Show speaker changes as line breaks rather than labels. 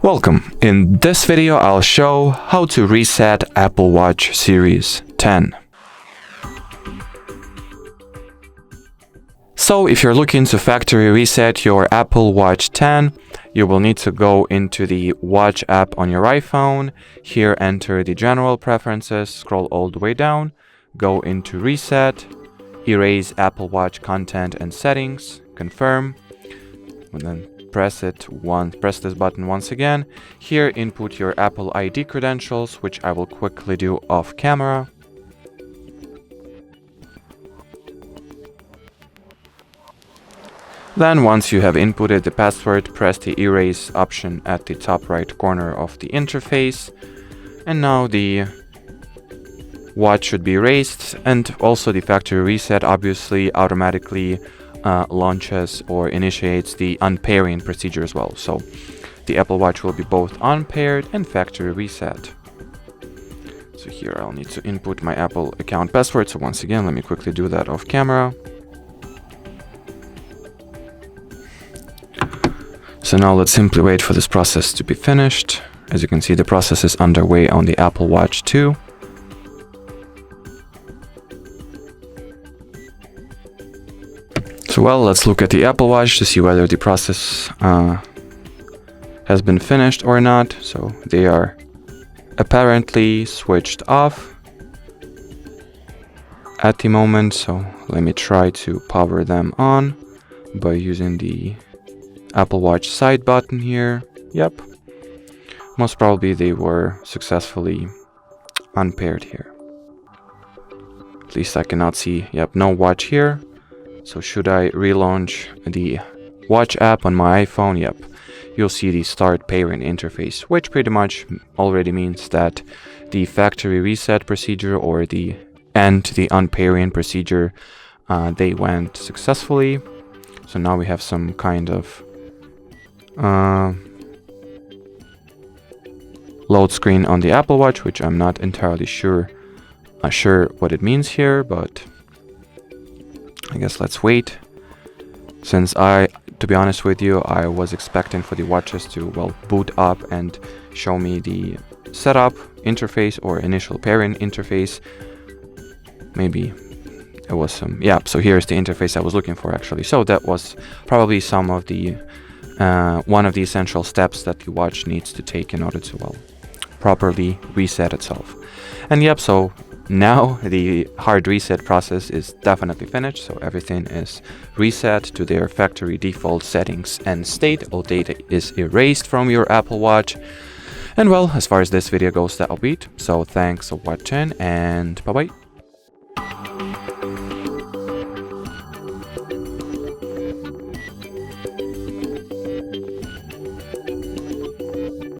Welcome. In this video I'll show how to reset Apple Watch Series 10. So if you're looking to factory reset your Apple Watch 10, you will need to go into the Watch app on your iPhone. Here enter the general preferences, scroll all the way down, go into reset, erase Apple Watch content and settings, confirm, and then press this button once again. Here input your Apple ID credentials, which I will quickly do off camera. Then once you have inputted the password, press the erase option at the top right corner of the interface. And now the watch should be erased, and also the factory reset obviously automatically launches or initiates the unpairing procedure as well. So the Apple Watch will be both unpaired and factory reset. So here I'll need to input my Apple account password. So once again, let me quickly do that off camera. So now let's simply wait for this process to be finished. As you can see, the process is underway on the Apple Watch 2. So well, let's look at the Apple Watch to see whether the process has been finished or not. So they are apparently switched off at the moment. So let me try to power them on by using the Apple Watch side button here. Yep, most probably they were successfully unpaired here. At least I cannot see, yep, no watch here. So should I relaunch the Watch app on my iPhone? Yep, you'll see the start pairing interface, which pretty much already means that the factory reset procedure or the unpairing procedure, they went successfully. So now we have some kind of load screen on the Apple Watch, which I'm not entirely sure what it means here, but I guess let's wait. Since to be honest with you, I was expecting for the watches to, well, boot up and show me the setup interface or initial pairing interface. Maybe it was some, yeah, so here's the interface I was looking for actually. So that was probably some of the one of the essential steps that the watch needs to take in order to, well, properly reset itself. And yep, so now the hard reset process is definitely finished. So everything is reset to their factory default settings and state. All data is erased from your Apple Watch. And well, as far as this video goes, that'll be it. So thanks for watching and bye bye.